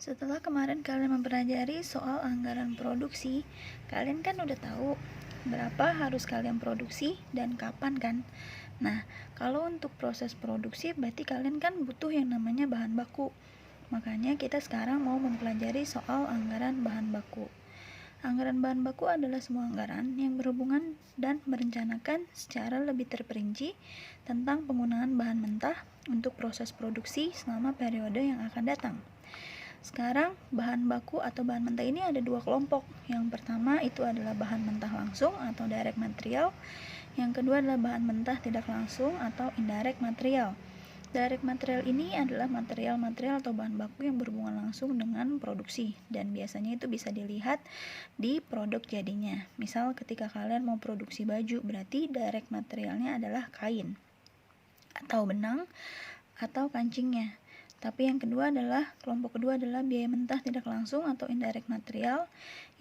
Setelah kemarin kalian mempelajari soal anggaran produksi, kalian kan udah tahu berapa harus kalian produksi dan kapan kan? Nah, kalau untuk proses produksi berarti kalian kan butuh yang namanya bahan baku. Makanya kita sekarang mau mempelajari soal anggaran bahan baku. Anggaran bahan baku adalah semua anggaran yang berhubungan dan merencanakan secara lebih terperinci tentang penggunaan bahan mentah untuk proses produksi selama periode yang akan datang. Sekarang bahan baku atau bahan mentah ini ada dua kelompok. Yang pertama itu adalah bahan mentah langsung atau direct material. Yang kedua adalah bahan mentah tidak langsung atau indirect material. Direct material ini adalah material-material atau bahan baku yang berhubungan langsung dengan produksi, dan biasanya itu bisa dilihat di produk jadinya. Misal ketika kalian mau produksi baju, berarti direct materialnya adalah kain atau benang atau kancingnya. Tapi yang kedua adalah, kelompok kedua adalah biaya mentah tidak langsung atau indirect material.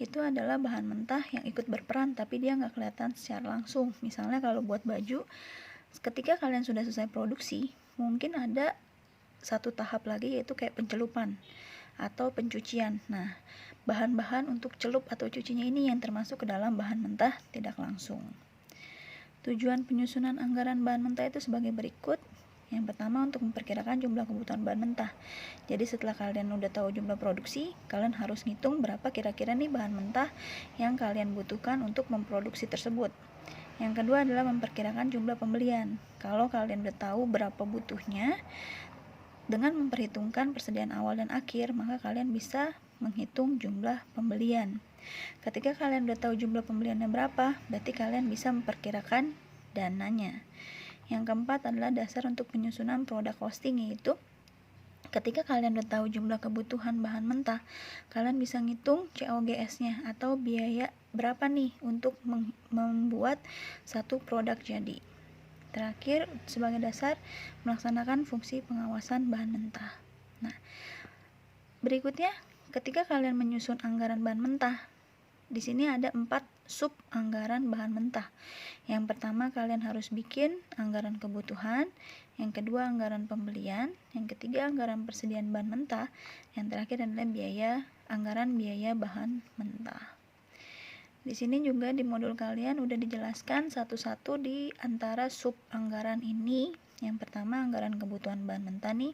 Itu adalah bahan mentah yang ikut berperan tapi dia nggak kelihatan secara langsung. Misalnya kalau buat baju, ketika kalian sudah selesai produksi, mungkin ada satu tahap lagi yaitu kayak pencelupan atau pencucian. Nah, bahan-bahan untuk celup atau cucinya ini yang termasuk ke dalam bahan mentah tidak langsung. Tujuan penyusunan anggaran bahan mentah itu sebagai berikut. Yang pertama, untuk memperkirakan jumlah kebutuhan bahan mentah. Jadi setelah kalian udah tahu jumlah produksi, kalian harus ngitung berapa kira-kira nih bahan mentah yang kalian butuhkan untuk memproduksi tersebut. Yang kedua adalah memperkirakan jumlah pembelian. Kalau kalian udah tahu berapa butuhnya, dengan memperhitungkan persediaan awal dan akhir, maka kalian bisa menghitung jumlah pembelian. Ketika kalian udah tahu jumlah pembeliannya berapa, berarti kalian bisa memperkirakan dananya. Yang keempat adalah dasar untuk penyusunan product costing, yaitu ketika kalian udah tahu jumlah kebutuhan bahan mentah, kalian bisa ngitung COGS-nya atau biaya berapa nih untuk membuat satu produk jadi. Terakhir, sebagai dasar melaksanakan fungsi pengawasan bahan mentah. Nah, berikutnya ketika kalian menyusun anggaran bahan mentah, di sini ada 4 sub anggaran bahan mentah. Yang pertama, kalian harus bikin anggaran kebutuhan. Yang kedua, anggaran pembelian. Yang ketiga, anggaran persediaan bahan mentah. Yang terakhir adalah anggaran biaya bahan mentah. Di sini juga di modul kalian udah dijelaskan satu-satu di antara sub anggaran ini. Yang pertama, anggaran kebutuhan bahan mentah nih.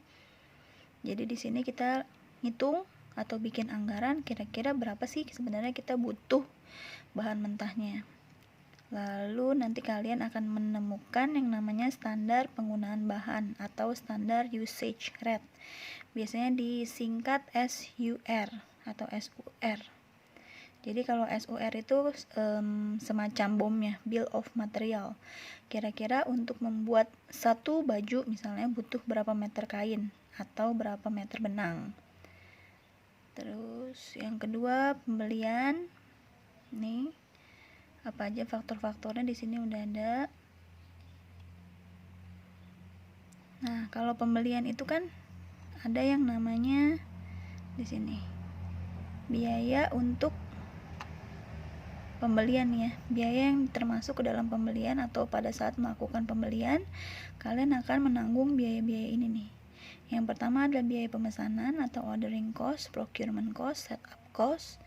Jadi di sini kita ngitung atau bikin anggaran kira-kira berapa sih sebenarnya kita butuh bahan mentahnya. Lalu nanti kalian akan menemukan yang namanya standar penggunaan bahan atau standar usage rate. Biasanya disingkat SUR atau SUR. Jadi kalau SUR itu semacam BOM-nya, Bill of Material. Kira-kira untuk membuat satu baju misalnya butuh berapa meter kain atau berapa meter benang. Terus yang kedua, pembelian. Nih, apa aja faktor-faktornya di sini udah ada. Nah, kalau pembelian itu kan ada yang namanya di sini biaya untuk pembelian ya. Biaya yang termasuk ke dalam pembelian atau pada saat melakukan pembelian, kalian akan menanggung biaya-biaya ini nih. Yang pertama adalah biaya pemesanan atau ordering cost, procurement cost, setup cost.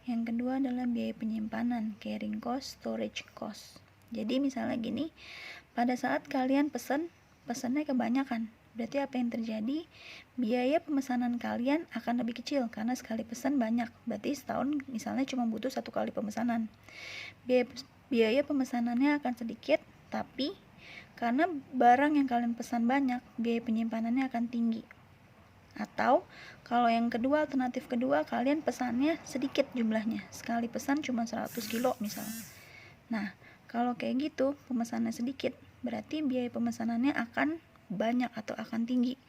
Yang kedua adalah biaya penyimpanan, carrying cost, storage cost. Jadi misalnya gini, pada saat kalian pesannya kebanyakan, berarti apa yang terjadi? Biaya pemesanan kalian akan lebih kecil karena sekali pesan banyak. Berarti setahun misalnya cuma butuh 1 kali pemesanan. Biaya pemesanannya akan sedikit, tapi karena barang yang kalian pesan banyak, biaya penyimpanannya akan tinggi. Atau kalau yang kedua, alternatif kedua, kalian pesannya sedikit jumlahnya, sekali pesan cuma 100 kilo misal. Nah, kalau kayak gitu pemesannya sedikit, berarti biaya pemesanannya akan banyak atau akan tinggi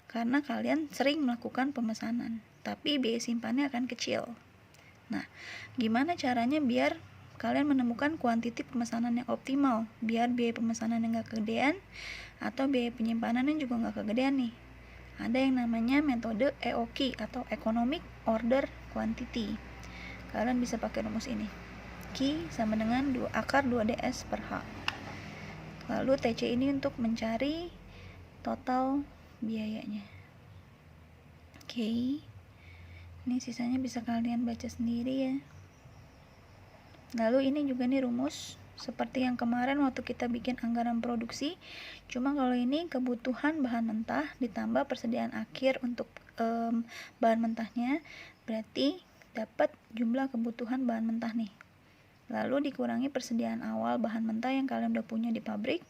karena kalian sering melakukan pemesanan, tapi biaya simpannya akan kecil. Nah, gimana caranya biar kalian menemukan kuantiti pemesanan yang optimal, biar biaya pemesanan yang gak kegedean atau biaya penyimpanannya juga gak kegedean nih? Ada yang namanya metode EOQ atau Economic Order Quantity. Kalian bisa pakai rumus ini. Q sama dengan akar 2DS per H. Lalu TC ini untuk mencari total biayanya. Oke. Ini sisanya bisa kalian baca sendiri ya. Lalu ini juga nih rumus seperti yang kemarin waktu kita bikin anggaran produksi, cuma kalau ini kebutuhan bahan mentah ditambah persediaan akhir untuk bahan mentahnya, berarti dapat jumlah kebutuhan bahan mentah nih. Lalu dikurangi persediaan awal bahan mentah yang kalian udah punya di pabrik,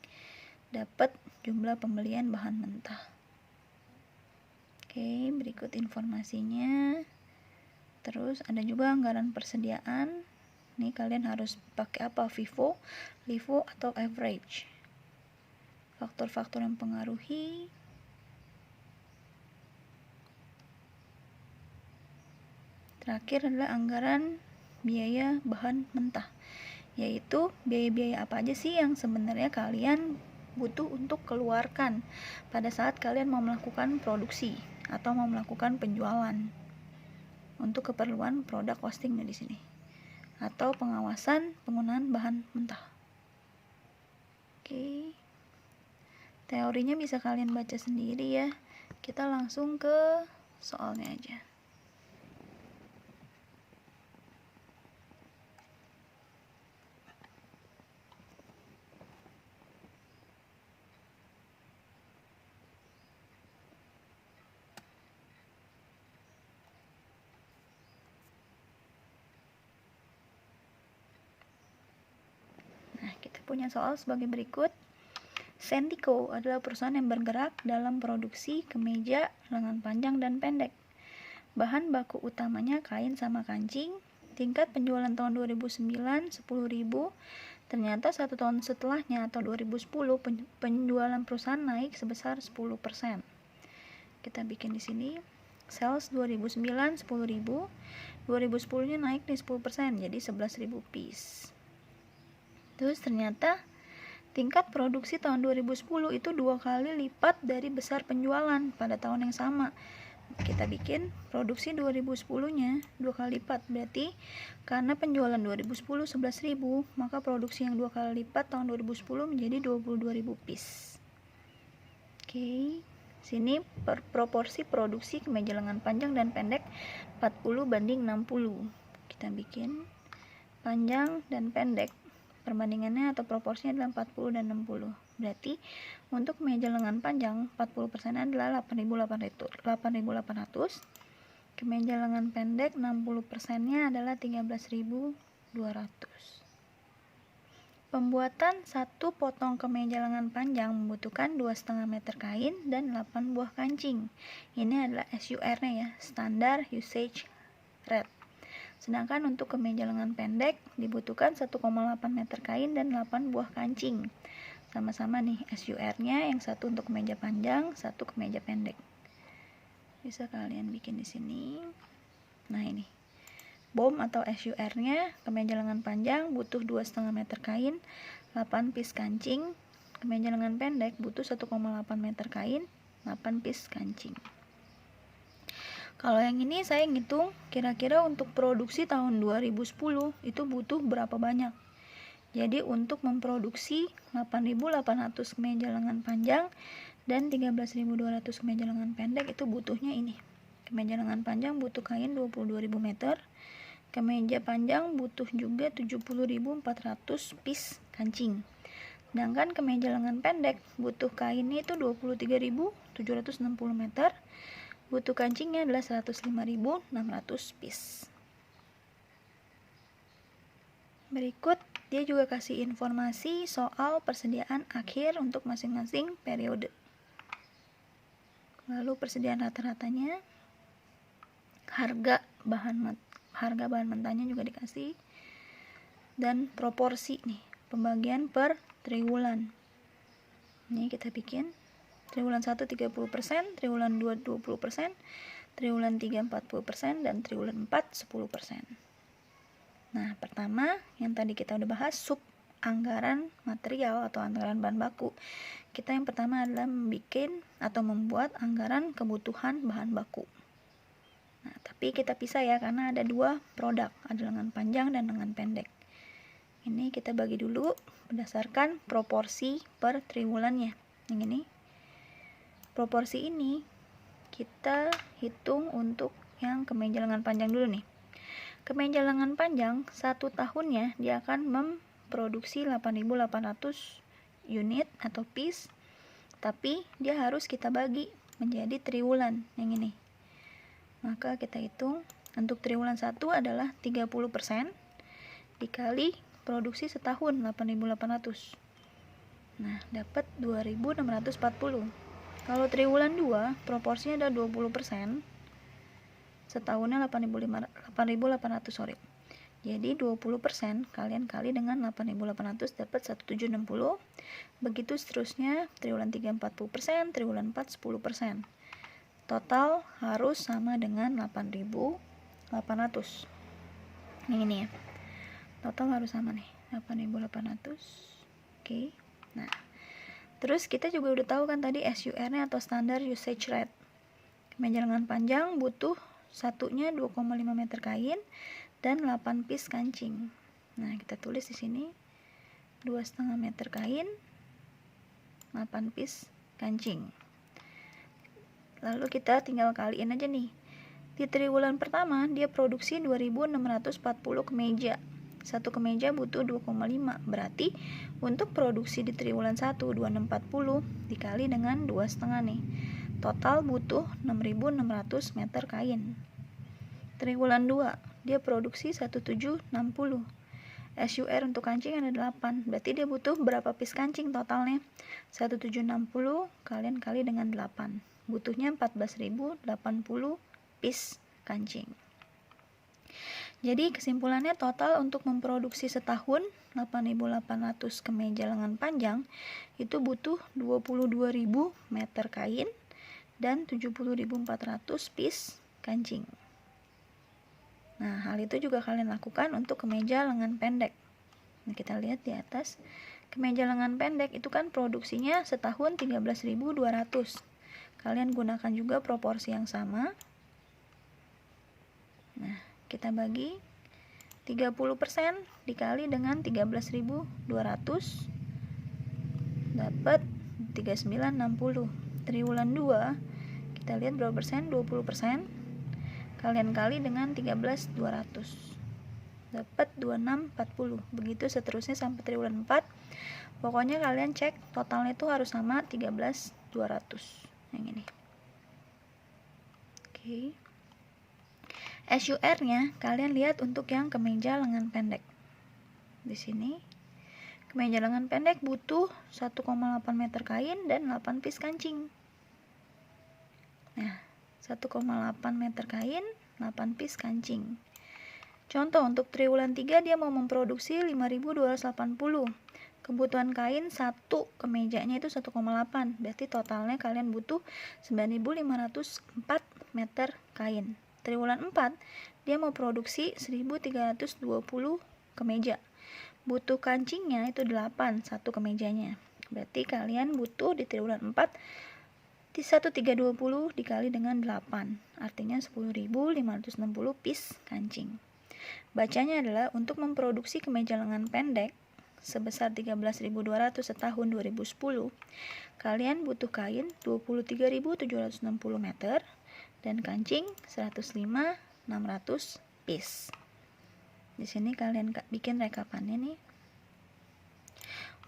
dapat jumlah pembelian bahan mentah. Oke, berikut informasinya. Terus ada juga anggaran persediaan. Nih kalian harus pakai apa? FIFO, LIFO, atau average. Faktor-faktor yang mempengaruhi. Terakhir adalah anggaran biaya bahan mentah, yaitu biaya-biaya apa aja sih yang sebenarnya kalian butuh untuk keluarkan pada saat kalian mau melakukan produksi atau mau melakukan penjualan untuk keperluan produk costing di sini atau pengawasan penggunaan bahan mentah. Oke. Teorinya bisa kalian baca sendiri ya. Kita langsung ke soalnya aja. Punya soal sebagai berikut. Sentico adalah perusahaan yang bergerak dalam produksi kemeja lengan panjang dan pendek. Bahan baku utamanya kain sama kancing. Tingkat penjualan tahun 2009 10.000. Ternyata 1 tahun setelahnya atau 2010 penjualan perusahaan naik sebesar 10%. Kita bikin di sini. Sales 2009 10.000. 2010-nya naik nih 10%, jadi 11.000 piece. Terus ternyata tingkat produksi tahun 2010 itu 2 kali lipat dari besar penjualan pada tahun yang sama. Kita bikin produksi 2010-nya 2 kali lipat, berarti karena penjualan 2010 11.000, maka produksi yang 2 kali lipat tahun 2010 menjadi 22.000 piece. Oke, sini proporsi produksi kemeja lengan panjang dan pendek 40:60. Kita bikin panjang dan pendek, perbandingannya atau proporsinya adalah 40 dan 60. Berarti untuk kemeja lengan panjang 40% adalah 8.800. Kemeja lengan pendek 60%-nya adalah 13.200. Pembuatan satu potong kemeja lengan panjang membutuhkan 2,5 meter kain dan 8 buah kancing. Ini adalah SUR-nya ya, Standard Usage Rate. Sedangkan untuk kemeja lengan pendek dibutuhkan 1,8 meter kain dan 8 buah kancing. Sama-sama nih SUR-nya, yang satu untuk kemeja panjang, satu kemeja pendek. Bisa kalian bikin di sini. Nah ini. BOM atau SUR-nya, kemeja lengan panjang butuh 2,5 meter kain, 8 piece kancing. Kemeja lengan pendek butuh 1,8 meter kain, 8 piece kancing. Kalau yang ini saya ngitung kira-kira untuk produksi tahun 2010 itu butuh berapa banyak. Jadi untuk memproduksi 8.800 kemeja lengan panjang dan 13.200 kemeja lengan pendek itu butuhnya ini. Kemeja lengan panjang butuh kain 22.000 meter. Kemeja panjang butuh juga 70.400 piece kancing. Sedangkan kemeja lengan pendek butuh kainnya itu 23.760 meter. Butuh kancingnya adalah 105.600 piece. Berikut dia juga kasih informasi soal persediaan akhir untuk masing-masing periode. Lalu persediaan rata-ratanya, harga bahan mentahnya juga dikasih, dan proporsi nih, pembagian per triwulan. Ini kita bikin. Triwulan 1 30%, triwulan 2 20%, triwulan 3 40%, dan triwulan 4 10%. Nah, pertama yang tadi kita udah bahas, sub anggaran material atau anggaran bahan baku. Kita yang pertama adalah membuat anggaran kebutuhan bahan baku. Nah, tapi kita pisah ya, karena ada 2 produk, ada lengan panjang dan lengan pendek. Ini kita bagi dulu berdasarkan proporsi per triwulannya. Yang ini. Proporsi ini kita hitung untuk yang kemeja lengan panjang dulu nih. Kemeja lengan panjang 1 tahunnya dia akan memproduksi 8.800 unit atau piece, tapi dia harus kita bagi menjadi triwulan yang ini. Maka kita hitung untuk triwulan 1 adalah 30% dikali produksi setahun 8.800. Nah, dapat 2.640. Kalau triwulan 2 proporsinya ada 20%. Setahunnya 8.800, sorry. Jadi 20% kalian kali dengan 8.800 dapat 1.760. Begitu seterusnya, triwulan 3 40%, triwulan 4 10%. Total harus sama dengan 8.800. Ini ya. Total harus sama nih, 8.800. Oke. Nah, terus kita juga udah tahu kan tadi SUR-nya atau Standard Usage Rate. Kemeja lengan panjang butuh satunya 2,5 meter kain dan 8 piece kancing. Nah, kita tulis di sini 2,5 meter kain, 8 piece kancing. Lalu kita tinggal kaliin aja nih. Di triwulan pertama dia produksi 2.640 kemeja. Satu kemeja butuh 2,5. Berarti untuk produksi di triwulan 1 2640 dikali dengan 2,5 nih. Total butuh 6.600 meter kain. Triwulan 2 dia produksi 1760. SUR untuk kancing ada 8. Berarti dia butuh berapa piece kancing totalnya? 1760 kalian kali dengan 8. Butuhnya 14.080 piece kancing. Jadi kesimpulannya total untuk memproduksi setahun 8.800 kemeja lengan panjang itu butuh 22.000 meter kain dan 70.400 piece kancing. Nah, hal itu juga kalian lakukan untuk kemeja lengan pendek. Nah, kita lihat di atas. Kemeja lengan pendek itu kan produksinya setahun 13.200. Kalian gunakan juga proporsi yang sama. Nah, kita bagi 30% dikali dengan 13.200 dapat 3960. Triwulan 2 kita lihat berapa persen? 20%. Kalian kali dengan 13.200 dapat 2640. Begitu seterusnya sampai triwulan 4. Pokoknya kalian cek totalnya itu harus sama 13.200 yang ini. Oke. SUR-nya kalian lihat untuk yang kemeja lengan pendek. Di sini kemeja lengan pendek butuh 1,8 meter kain dan 8 piece kancing. Nah, 1,8 meter kain, 8 piece kancing. Contoh untuk triwulan 3 dia mau memproduksi 5.280. Kebutuhan kain satu kemejanya itu 1,8. Berarti totalnya kalian butuh 9.504 meter kain. Triwulan 4 dia mau produksi 1.320 kemeja. Butuh kancingnya itu 8 satu kemejanya. Berarti kalian butuh di triwulan 4 di 1.320 dikali dengan 8. Artinya 10.560 piece kancing. Bacanya adalah untuk memproduksi kemeja lengan pendek sebesar 13.200 setahun 2010, kalian butuh kain 23.760 meter dan kancing 105.600 piece. Di sini kalian bikin rekapannya nih.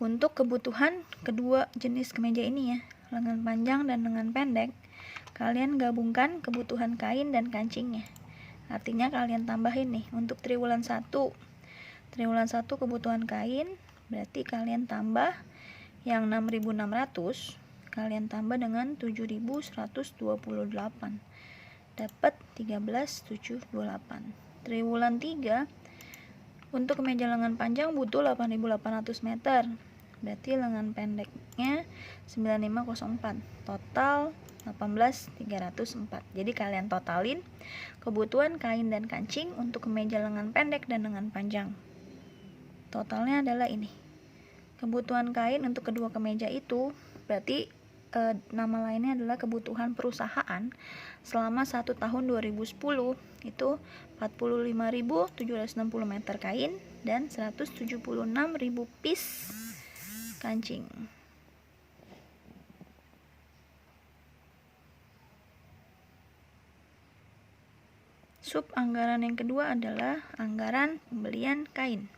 Untuk kebutuhan kedua jenis kemeja ini ya, lengan panjang dan lengan pendek, kalian gabungkan kebutuhan kain dan kancingnya. Artinya kalian tambahin nih untuk triwulan 1. Triwulan 1 kebutuhan kain, berarti kalian tambah yang 6.600, kalian tambah dengan 7.128. Dapat 13.728. Triwulan 3 untuk kemeja lengan panjang butuh 8.800 meter. Berarti lengan pendeknya 9.504. Total 18.304. Jadi kalian totalin kebutuhan kain dan kancing untuk kemeja lengan pendek dan lengan panjang. Totalnya adalah ini. Kebutuhan kain untuk kedua kemeja itu berarti nama lainnya adalah kebutuhan perusahaan selama 1 tahun 2010 itu 45.760 meter kain dan 176.000 piece kancing. Sub anggaran yang kedua adalah anggaran pembelian kain.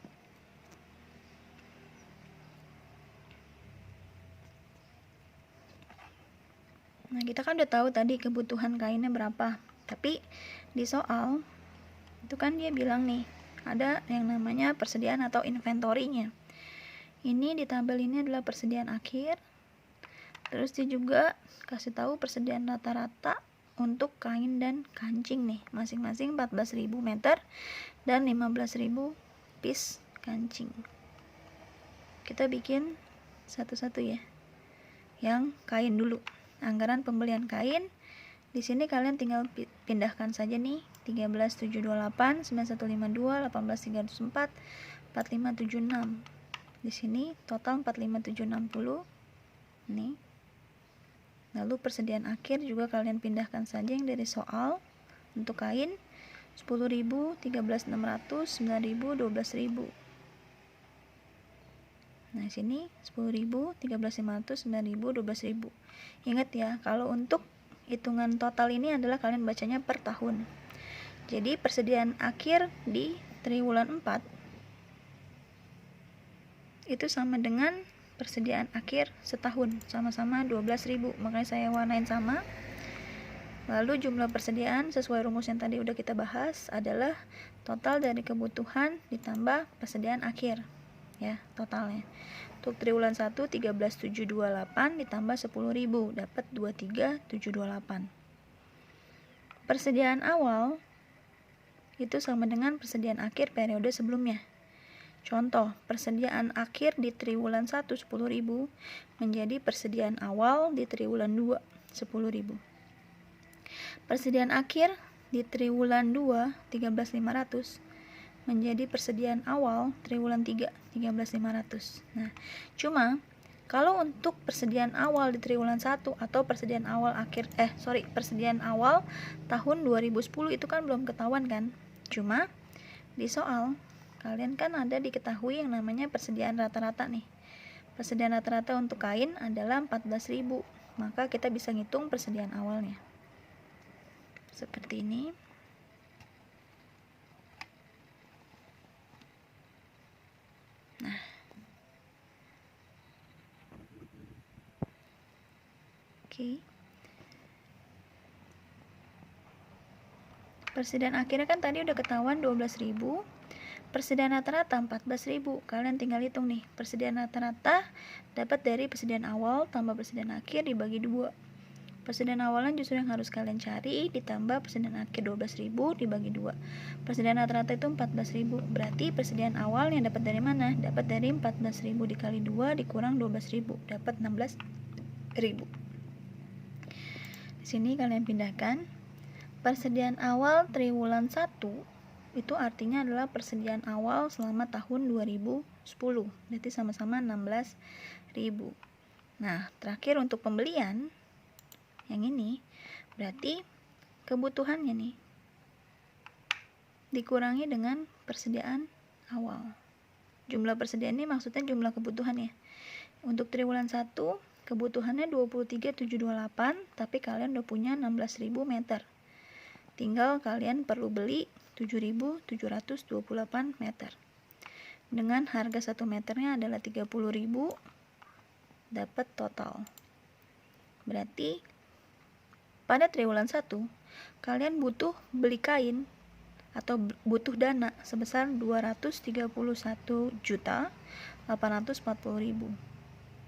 Nah, kita kan udah tahu tadi kebutuhan kainnya berapa. Tapi di soal itu kan dia bilang nih, ada yang namanya persediaan atau inventory-nya. Ini di tabel ini adalah persediaan akhir. Terus dia juga kasih tahu persediaan rata-rata untuk kain dan kancing nih, masing-masing 14.000 meter dan 15.000 piece kancing. Kita bikin satu-satu ya. Yang kain dulu. Anggaran pembelian kain. Di sini kalian tinggal pindahkan saja nih 13.728, 9152, 18.304, 4576. Di sini total 45.760. Nih. Lalu persediaan akhir juga kalian pindahkan saja yang dari soal. Untuk kain 10.000, 13.600, 9.000, 12.000. Nah, sini 10.000, 13.500, 9.000, 12.000. Ingat ya, kalau untuk hitungan total ini adalah kalian bacanya per tahun. Jadi persediaan akhir di triwulan 4 itu sama dengan persediaan akhir setahun, sama-sama 12.000. Makanya saya warnain sama. Lalu jumlah persediaan sesuai rumus yang tadi udah kita bahas adalah total dari kebutuhan ditambah persediaan akhir. Ya, totalnya. Untuk triwulan 1 13.728 ditambah 10.000 dapat 23.728. Persediaan awal itu sama dengan persediaan akhir periode sebelumnya. Contoh, persediaan akhir di triwulan 1 10.000 menjadi persediaan awal di triwulan 2 10.000. Persediaan akhir di triwulan 2 13.500 menjadi persediaan awal triwulan 3 13.500. Nah, cuma kalau untuk persediaan awal di triwulan 1 atau persediaan awal persediaan awal tahun 2010 itu kan belum ketahuan kan. Cuma di soal kalian kan ada diketahui yang namanya persediaan rata-rata nih. Persediaan rata-rata untuk kain adalah 14.000. Maka kita bisa ngitung persediaan awalnya. Seperti ini. Nah, oke. Persediaan akhirnya kan tadi udah ketahuan 12.000. Persediaan rata-rata 14.000. Kalian tinggal hitung nih. Persediaan rata-rata dapat dari persediaan awal tambah persediaan akhir dibagi 2. Persediaan awalnya justru yang harus kalian cari, ditambah persediaan akhir 12.000 dibagi 2. Persediaan rata-rata itu 14.000. Berarti persediaan awal yang dapat dari mana? Dapat dari 14.000 dikali 2 dikurang 12.000, dapat 16.000. Di sini kalian pindahkan. Persediaan awal triwulan 1 itu artinya adalah persediaan awal selama tahun 2010. Berarti sama-sama 16.000. Nah, terakhir untuk pembelian yang ini berarti kebutuhannya nih dikurangi dengan persediaan awal. Jumlah persediaan ini maksudnya jumlah kebutuhannya. Untuk triwulan 1 kebutuhannya 23.728, tapi kalian udah punya 16.000 meter. Tinggal kalian perlu beli 7.728 meter. Dengan harga 1 meternya adalah 30.000, dapat total. Berarti pada triwulan 1 kalian butuh beli kain atau butuh dana sebesar 231.840.000.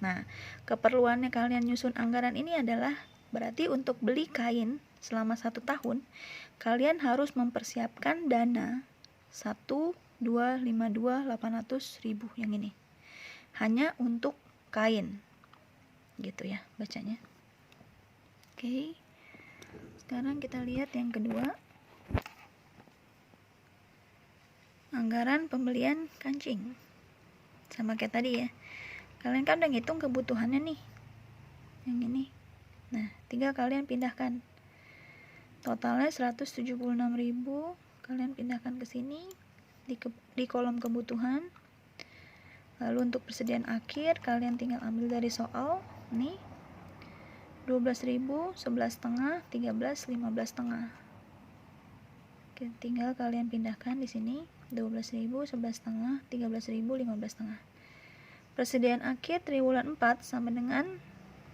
Nah, keperluannya kalian nyusun anggaran ini adalah berarti untuk beli kain selama 1 tahun kalian harus mempersiapkan dana 1.252.800.000 yang ini. Hanya untuk kain. Gitu ya bacanya. Oke. Sekarang kita lihat yang kedua. Anggaran pembelian kancing. Sama kayak tadi ya. Kalian kan udah ngitung kebutuhannya nih. Yang ini. Nah, tinggal kalian pindahkan. Totalnya 176.000. Kalian pindahkan ke sini di kolom kebutuhan. Lalu untuk persediaan akhir kalian tinggal ambil dari soal. Nih. 12.000, 11,5, 13, 15,5. Tinggal kalian pindahkan di sini 12.000, 11,5, 13.000, 15,5. Persediaan akhir triwulan 4 sama dengan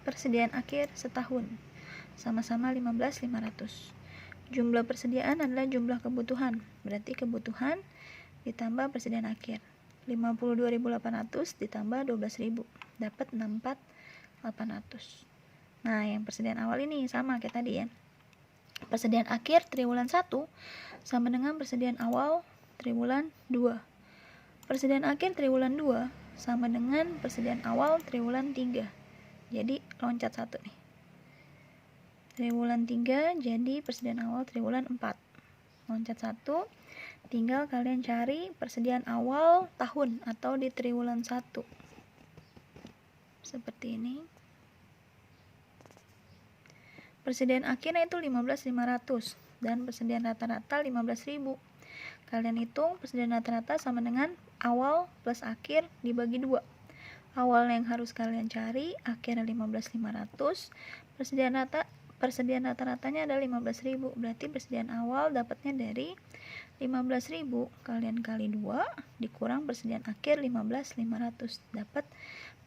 persediaan akhir setahun, sama-sama 15.500. Jumlah persediaan adalah jumlah kebutuhan, berarti kebutuhan ditambah persediaan akhir. 52.800 ditambah 12.000, dapat 64.800. Nah, yang persediaan awal ini sama kayak tadi ya. Persediaan akhir triwulan 1 sama dengan persediaan awal triwulan 2. Persediaan akhir triwulan 2 sama dengan persediaan awal triwulan 3. Jadi loncat 1 nih. Triwulan 3 jadi persediaan awal triwulan 4. Loncat 1. Tinggal kalian cari persediaan awal tahun atau di triwulan 1. Seperti ini. Persediaan akhirnya itu 15.500 dan persediaan rata-rata 15.000. Kalian hitung persediaan rata-rata sama dengan awal plus akhir dibagi 2. Awal yang harus kalian cari, akhirnya 15.500. Persediaan rata-ratanya adalah 15.000. Berarti persediaan awal dapatnya dari 15.000 kalian kali 2 dikurang persediaan akhir 15.500. Dapat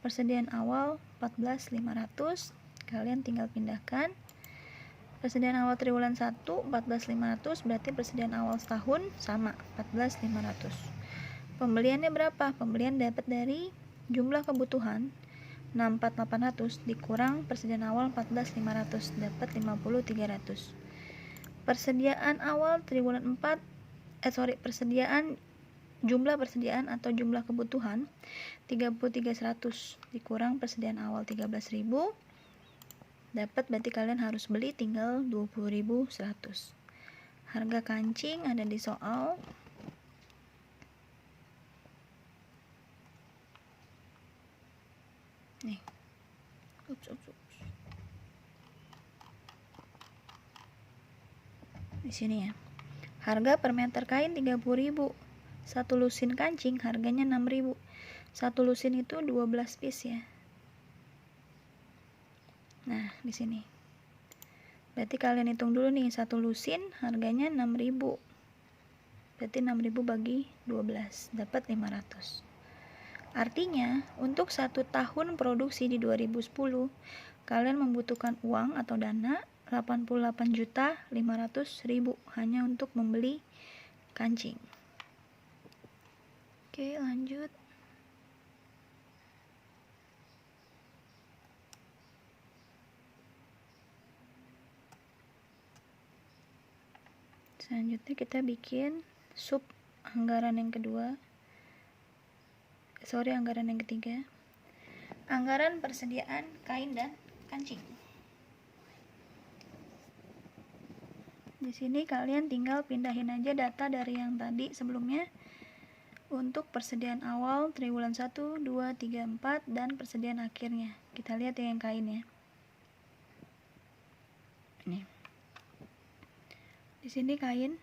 persediaan awal 14.500. Kalian tinggal pindahkan. Persediaan awal triwulan 1 14.500, berarti persediaan awal setahun sama 14.500. Pembeliannya berapa? Pembelian dapat dari jumlah kebutuhan 64.800 dikurang persediaan awal 14.500, dapat 50.300. Persediaan awal triwulan 4 jumlah persediaan atau jumlah kebutuhan 33.100 dikurang persediaan awal 13.000, dapat berarti kalian harus beli tinggal 20.100. Harga kancing ada di soal. Nih. Ups. Di sini ya. Harga per meter kain 30.000. Satu lusin kancing harganya 6.000. Satu lusin itu 12 piece ya. Nah, di sini. Berarti kalian hitung dulu nih, satu lusin harganya 6.000. Berarti 6.000 bagi 12, dapat 500. Artinya, untuk 1 tahun produksi di 2010, kalian membutuhkan uang atau dana 88.500.000 hanya untuk membeli kancing. Oke, lanjut. Selanjutnya kita bikin sub anggaran yang kedua. Anggaran yang ketiga. Anggaran persediaan kain dan kancing. Di sini kalian tinggal pindahin aja data dari yang tadi sebelumnya untuk persediaan awal triwulan 1, 2, 3, 4 dan persediaan akhirnya. Kita lihat yang kain ya. Ini. Di sini kain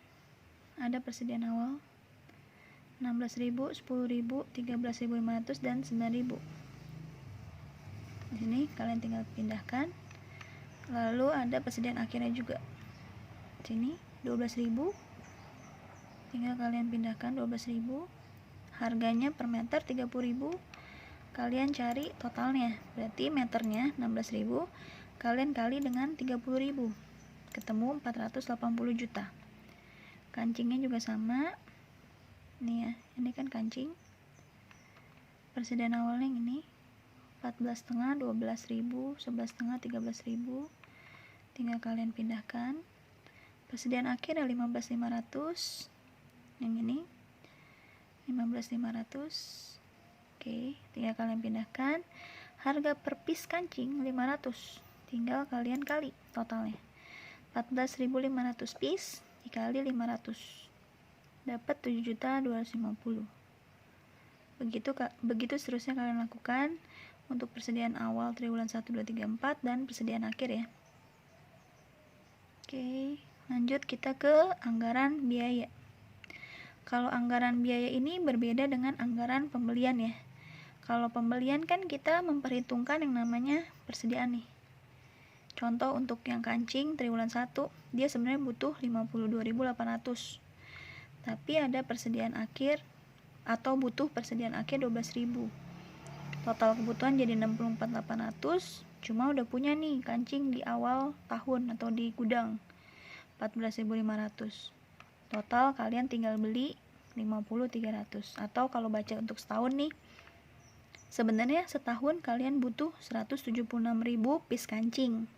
ada persediaan awal 16.000, 10.000, 13.500 dan 9.000. Di sini kalian tinggal pindahkan. Lalu ada persediaan akhirnya juga. Di sini 12.000. Tinggal kalian pindahkan 12.000. Harganya per meter 30.000. Kalian cari totalnya. Berarti meternya 16.000. Kalian kali dengan 30.000. Ketemu 480 juta. Kancingnya juga sama. Nih ya, ini kan kancing. Persediaan awalnya yang ini 14,5, 12.000, 11,5, 13.000. Tinggal kalian pindahkan. Persediaan akhir 15.500. Yang ini 15.500. Oke, tinggal kalian pindahkan. Harga per piece kancing 500. Tinggal kalian kali totalnya. 14.500 piece dikali 500 dapat 7.250. Begitu seterusnya kalian lakukan untuk persediaan awal triwulan 1, 2, 3, 4 dan persediaan akhir ya. Oke, lanjut kita ke anggaran biaya. Kalau anggaran biaya ini berbeda dengan anggaran pembelian ya. Kalau pembelian kan kita memperhitungkan yang namanya persediaan nih. Contoh untuk yang kancing triwulan 1, dia sebenarnya butuh 52.800. Tapi ada persediaan akhir atau butuh persediaan akhir 12.000. Total kebutuhan jadi 64.800, cuma udah punya nih kancing di awal tahun atau di gudang 14.500. Total kalian tinggal beli 50.300. Atau kalau baca untuk setahun nih, sebenarnya setahun kalian butuh 176.000 piece kancing.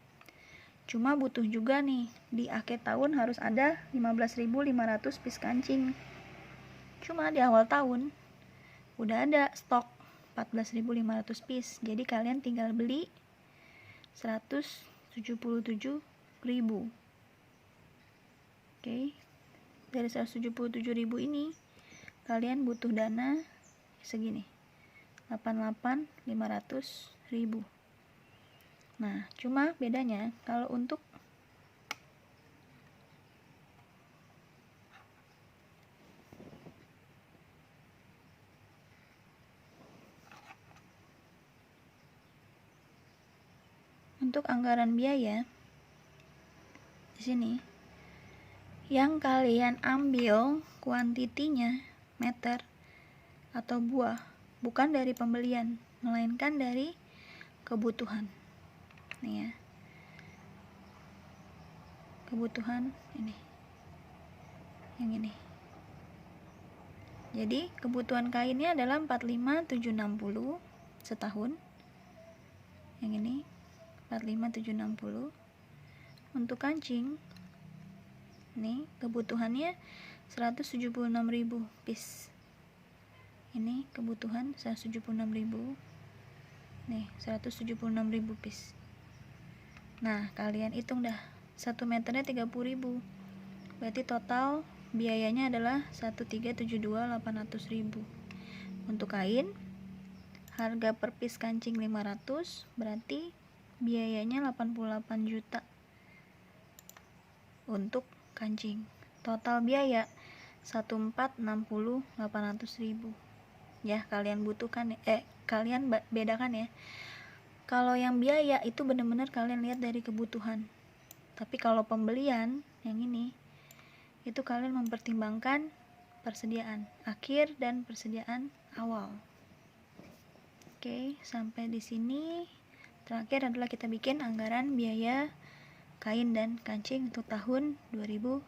Cuma butuh juga nih di akhir tahun harus ada 15.500 piece kancing. Cuma di awal tahun udah ada stok 14.500 piece. Jadi kalian tinggal beli 177.000. Oke. Dari 177.000 ini kalian butuh dana segini. 88.500.000. Nah, cuma bedanya kalau untuk anggaran biaya di sini yang kalian ambil kuantitinya meter atau buah bukan dari pembelian, melainkan dari kebutuhan. Nih ya. Kebutuhan ini. Yang ini. Jadi, kebutuhan kainnya adalah 45.760 setahun. Yang ini 45.760. Untuk kancing ini kebutuhannya 176.000 piece. Ini kebutuhan 176.000. Nih, 176.000 piece. Nah, kalian hitung dah. 1 meternya 30.000. Berarti total biayanya adalah 1.372.800.000. Untuk kain, harga per piece kancing 500, berarti biayanya 88 juta. Untuk kancing. Total biaya 1.460.800.000. Ya, kalian butuhkan kalian bedakan ya. Kalau yang biaya itu benar-benar kalian lihat dari kebutuhan. Tapi kalau pembelian yang ini itu kalian mempertimbangkan persediaan akhir dan persediaan awal. Oke, sampai di sini. Terakhir adalah kita bikin anggaran biaya kain dan kancing untuk tahun 2010.